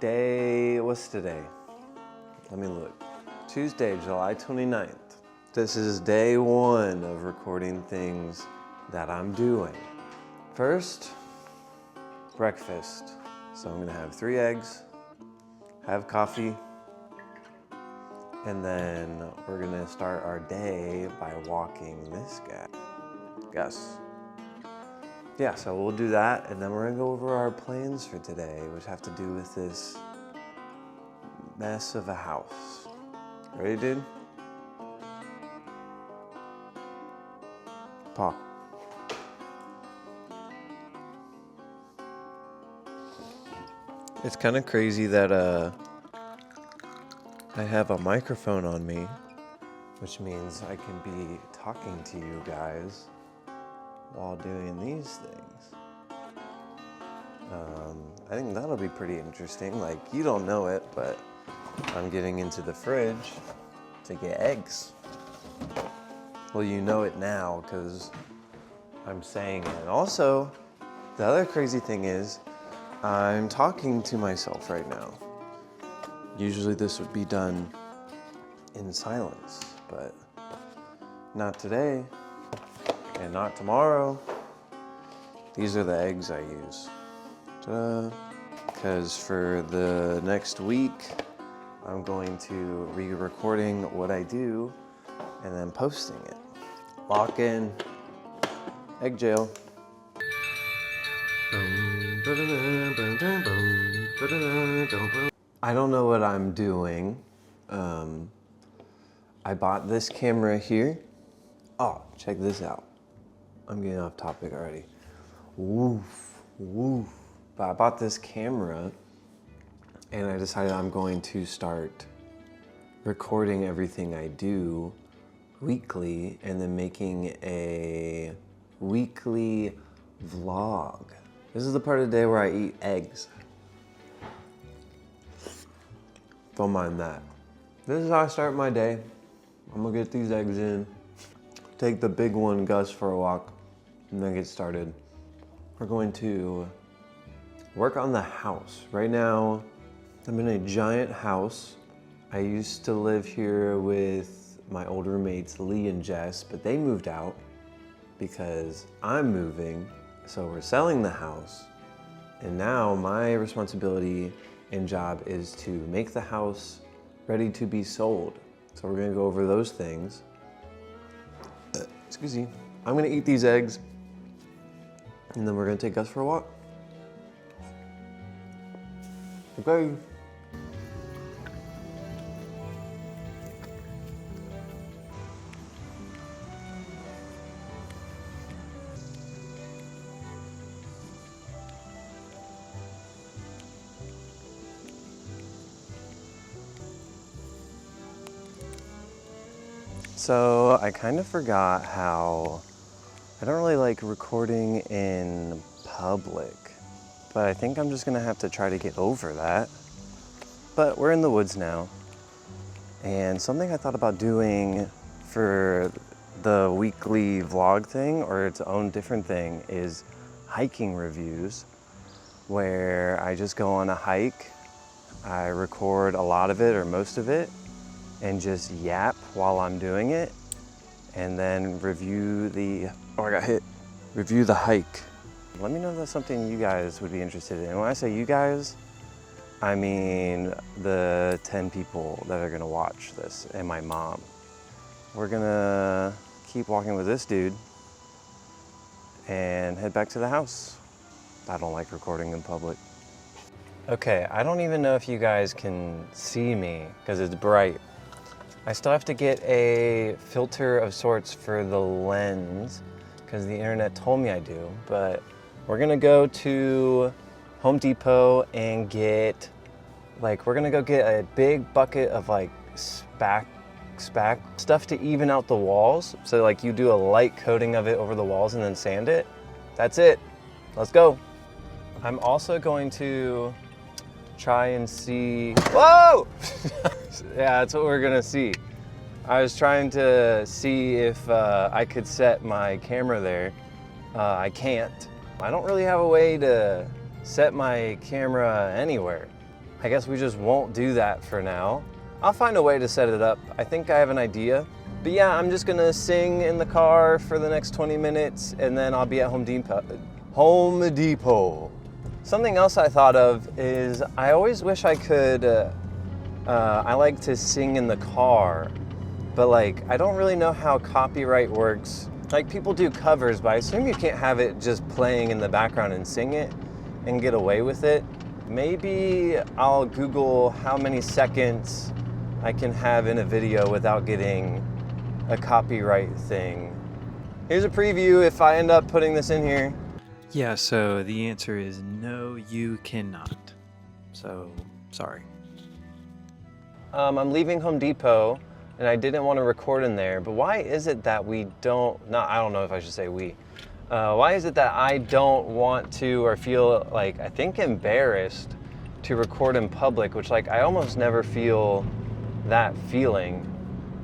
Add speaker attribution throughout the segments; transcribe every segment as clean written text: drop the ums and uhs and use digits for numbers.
Speaker 1: What's today? Let me look. Tuesday, July 29th. This is day one of recording things that I'm doing. First, breakfast. So I'm gonna have 3 eggs, have coffee, and then we're gonna start our day by walking this guy. Yes. Yeah, so we'll do that, and then we're gonna go over our plans for today, which have to do with this mess of a house. Ready, dude? Paw. It's kind of crazy that I have a microphone on me, which means I can be talking to you guys while doing these things. I think that'll be pretty interesting. Like, you don't know it, but I'm getting into the fridge to get eggs. Well, you know it now because I'm saying it. And also, the other crazy thing is I'm talking to myself right now. Usually this would be done in silence, but not today. And not tomorrow. These are the eggs I use. Because for the next week, I'm going to be recording what I do and then posting it. Lock in. Egg jail. I don't know what I'm doing. I bought this camera here. Oh, check this out. I'm getting off topic already. Woof, woof. But I bought this camera and I decided I'm going to start recording everything I do weekly and then making a weekly vlog. This is the part of the day where I eat eggs. Don't mind that. This is how I start my day. I'm gonna get these eggs in, take the big one, Gus, for a walk, and then get started. We're going to work on the house. Right now, I'm in a giant house. I used to live here with my old roommates, Lee and Jess, but they moved out because I'm moving. So we're selling the house. And now my responsibility and job is to make the house ready to be sold. So we're gonna go over those things. Excuse me. I'm gonna eat these eggs and then we're gonna take Gus for a walk. Okay. So I kind of forgot how I don't really like recording in public, but I think I'm just gonna have to try to get over that. But we're in the woods now, and something I thought about doing for the weekly vlog thing, or its own different thing, is hiking reviews, where I just go on a hike, I record a lot of it or most of it, and just yap while I'm doing it, and then review the, review the hike. Let me know if that's something you guys would be interested in. When I say you guys, I mean the 10 people that are gonna watch this and my mom. We're gonna keep walking with this dude and head back to the house. I don't like recording in public. Okay, I don't even know if you guys can see me because it's bright. I still have to get a filter of sorts for the lens because the internet told me I do, but we're gonna go to Home Depot and get, we're gonna go get a big bucket of spac stuff to even out the walls. So you do a light coating of it over the walls and then sand it. That's it, let's go. I'm also going to try and see, whoa! Yeah, that's what we're gonna see. I was trying to see if I could set my camera there. I can't. I don't really have a way to set my camera anywhere. I I guess we just won't do that for now. I'll find a way to set it up. I think I have an idea. But yeah, I'm just gonna sing in the car for the next 20 minutes and then I'll be at Home Depot. Home Depot. Something else I thought of is I always wish I could, I like to sing in the car, but like, I don't really know how copyright works. Like people do covers, but I assume you can't have it just playing in the background and sing it and get away with it. Maybe I'll Google how many seconds I can have in a video without getting a copyright thing. Here's a preview if I end up putting this in here.
Speaker 2: Yeah, so the answer is no, you cannot. So, sorry.
Speaker 1: I'm leaving Home Depot and I didn't want to record in there, but why is it that we don't, I don't know if I should say we. Why is it that I don't want to or feel like, I think embarrassed to record in public, which like I almost never feel that feeling.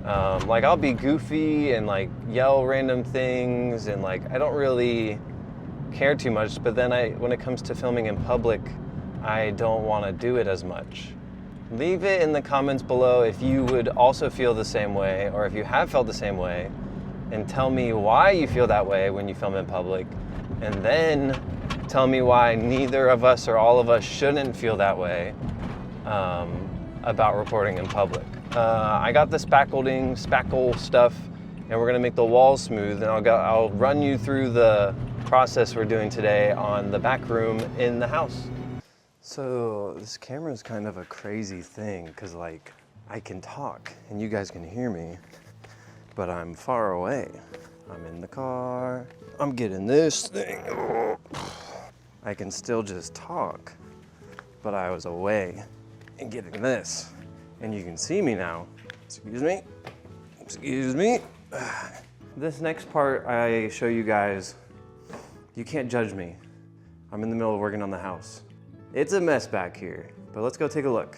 Speaker 1: Like I'll be goofy and like yell random things and like I don't really care too much, but then when it comes to filming in public, I don't want to do it as much. Leave it in the comments below if you would also feel the same way or if you have felt the same way, and tell me why you feel that way when you film in public, and then tell me why neither of us or all of us shouldn't feel that way about recording in public. I got the spackle stuff, and we're gonna make the walls smooth, and I'll run you through the process we're doing today on the back room in the house. So this camera is kind of a crazy thing, because like I can talk and you guys can hear me, but I'm far away. I'm in the car, I'm getting this thing. I can still just talk, but I was away and getting this. And you can see me now. Excuse me, excuse me. This next part I show you guys, you can't judge me. I'm in the middle of working on the house. It's a mess back here, but let's go take a look.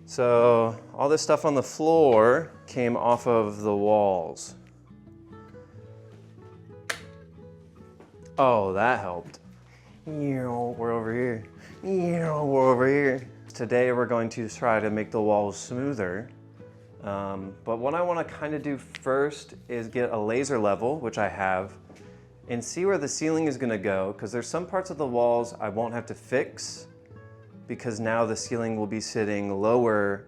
Speaker 1: So all this stuff on the floor came off of the walls. Oh, that helped. We're over here. We're over here. Today we're going to try to make the walls smoother. But what I want to kind of do first is get a laser level, which I have, and see where the ceiling is going to go, because there's some parts of the walls I won't have to fix, because now the ceiling will be sitting lower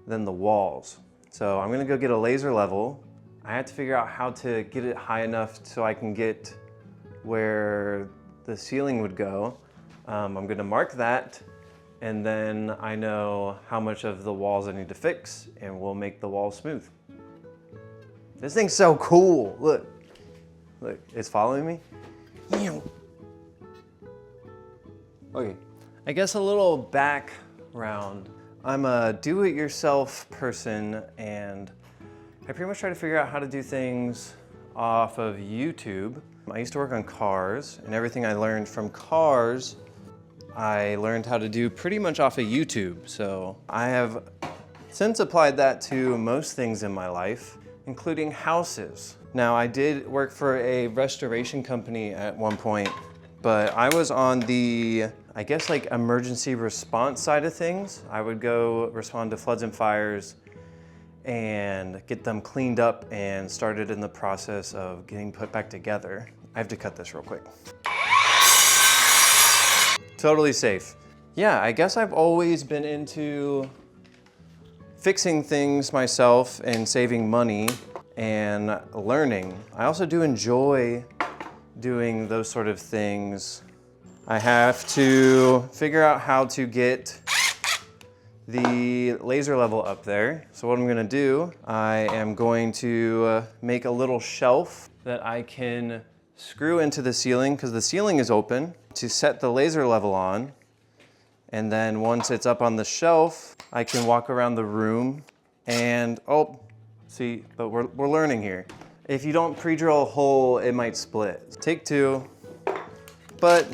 Speaker 1: than the walls. So I'm going to go get a laser level. I have to figure out how to get it high enough so I can get where the ceiling would go. I'm going to mark that, and then I know how much of the walls I need to fix, and we'll make the walls smooth. This thing's so cool. Look, it's following me. Okay, I guess a little background. I'm a do-it-yourself person, and I pretty much try to figure out how to do things off of YouTube. I used to work on cars, and everything I learned from cars, I learned how to do pretty much off of YouTube. So I have since applied that to most things in my life, including houses. Now, I did work for a restoration company at one point, but I was on the, I guess like emergency response side of things. I would go respond to floods and fires and get them cleaned up and started in the process of getting put back together. I have to cut this real quick. Totally safe. Yeah, I guess I've always been into fixing things myself and saving money and learning. I also do enjoy doing those sort of things. I have to figure out how to get the laser level up there. So what I'm gonna do, I am going to make a little shelf that I can screw into the ceiling, because the ceiling is open, to set the laser level on. And then once it's up on the shelf, I can walk around the room and, oh, see, but we're learning here. If you don't pre-drill a hole, it might split. Take two, but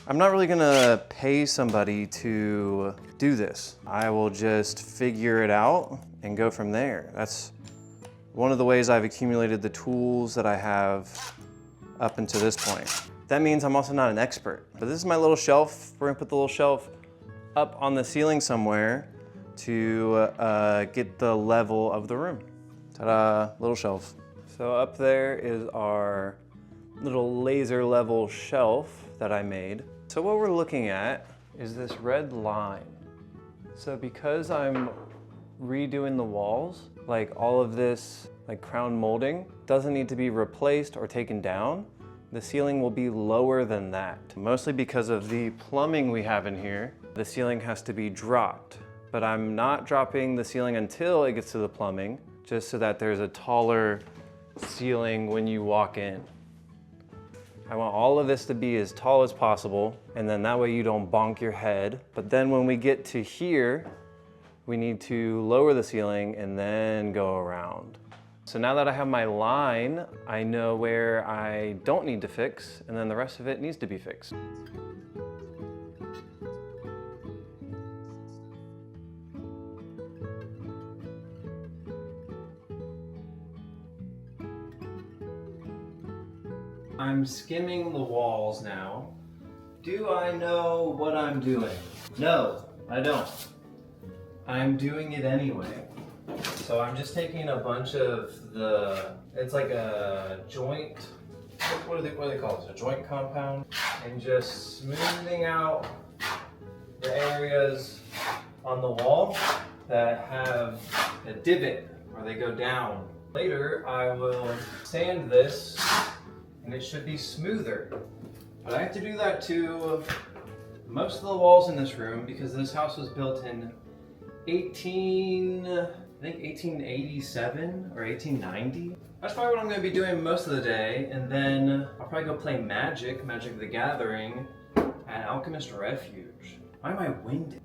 Speaker 1: I'm not really gonna pay somebody to do this. I will just figure it out and go from there. That's one of the ways I've accumulated the tools that I have up until this point. That means I'm also not an expert, but this is my little shelf. We're gonna put the little shelf up on the ceiling somewhere to get the level of the room. Ta-da, little shelf. So up there is our little laser level shelf that I made. So what we're looking at is this red line. So because I'm redoing the walls, like all of this like crown molding doesn't need to be replaced or taken down. The ceiling will be lower than that. Mostly because of the plumbing we have in here, the ceiling has to be dropped. But I'm not dropping the ceiling until it gets to the plumbing, just so that there's a taller ceiling when you walk in. I want all of this to be as tall as possible, and then that way you don't bonk your head. But then when we get to here, we need to lower the ceiling and then go around. So now that I have my line, I know where I don't need to fix, and then the rest of it needs to be fixed. I'm skimming the walls now. Do I know what I'm doing? No, I don't. I'm doing it anyway. So I'm just taking a bunch of it's like a joint, what do they call this? A joint compound, and just smoothing out the areas on the wall that have a divot or they go down. Later, I will sand this and it should be smoother. But I have to do that to most of the walls in this room because this house was built in 1887 or 1890. That's probably what I'm going to be doing most of the day, and then I'll probably go play Magic the Gathering at Alchemist Refuge. Why am I winded?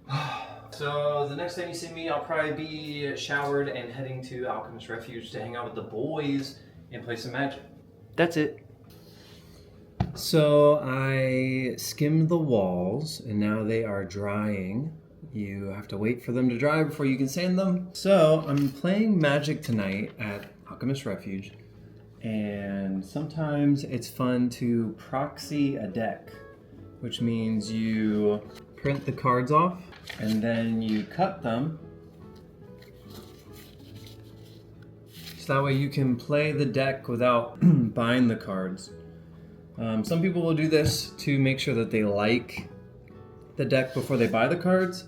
Speaker 1: So the next time you see me, I'll probably be showered and heading to Alchemist Refuge to hang out with the boys and play some Magic. That's it. So I skimmed the walls and now they are drying. You have to wait for them to dry before you can sand them. So I'm playing Magic tonight at Alchemist Refuge, and sometimes it's fun to proxy a deck, which means you print the cards off and then you cut them so that way you can play the deck without buying the cards. Some people will do this to make sure that they like the deck before they buy the cards.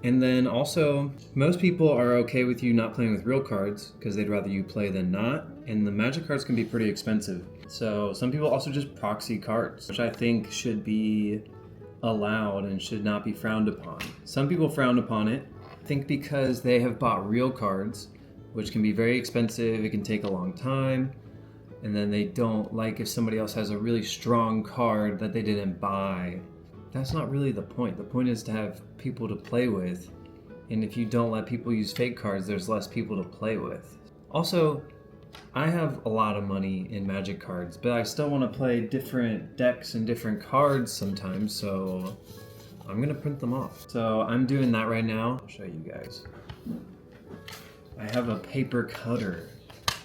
Speaker 1: And then also, most people are okay with you not playing with real cards because they'd rather you play than not. And the Magic cards can be pretty expensive. So some people also just proxy cards, which I think should be allowed and should not be frowned upon. Some people frown upon it, I think because they have bought real cards, which can be very expensive, it can take a long time. And then they don't like if somebody else has a really strong card that they didn't buy. That's not really the point. The point is to have people to play with. And if you don't let people use fake cards, there's less people to play with. Also, I have a lot of money in Magic cards, but I still want to play different decks and different cards sometimes, so I'm going to print them off. So I'm doing that right now. I'll show you guys. I have a paper cutter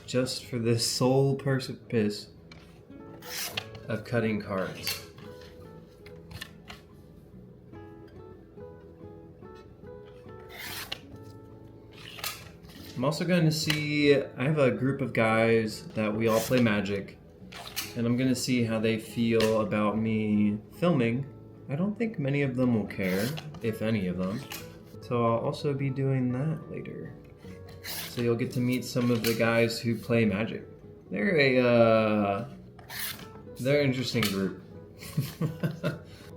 Speaker 1: just for this sole purpose of cutting cards. I'm also going to see, I have a group of guys that we all play Magic, and I'm going to see how they feel about me filming. I don't think many of them will care, if any of them. So I'll also be doing that later. So you'll get to meet some of the guys who play Magic. They're an interesting group.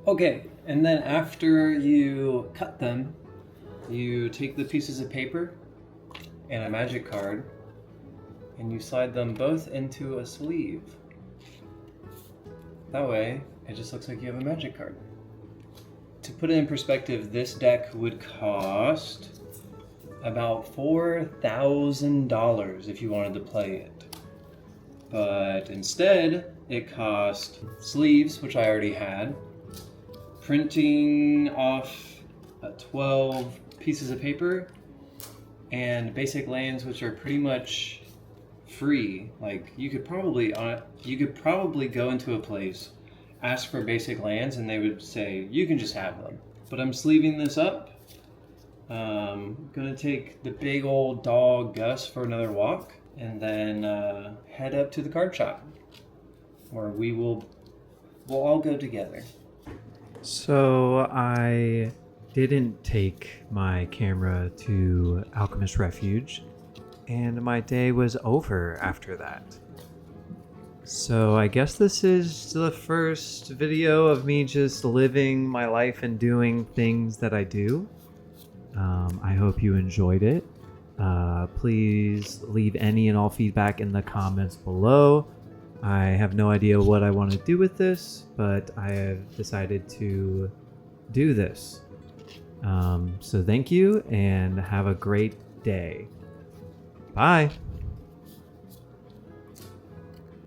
Speaker 1: Okay, and then after you cut them, you take the pieces of paper and a Magic card, and you slide them both into a sleeve. That way, it just looks like you have a Magic card. To put it in perspective, this deck would cost about $4,000 if you wanted to play it. But instead, it cost sleeves, which I already had, printing off 12 pieces of paper, and basic lands, which are pretty much free. Like you could probably go into a place, ask for basic lands, and they would say you can just have them.
Speaker 3: But I'm sleeving this up. Gonna take the big old dog Gus for another walk, and then head up to the card shop, where we'll all go together.
Speaker 2: So I didn't take my camera to Alchemist Refuge, and my day was over after that. So I guess this is the first video of me just living my life and doing things that I do. I hope you enjoyed it. Please leave any and all feedback in the comments below. I have no idea what I want to do with this, but I have decided to do this. So thank you and have a great day. Bye.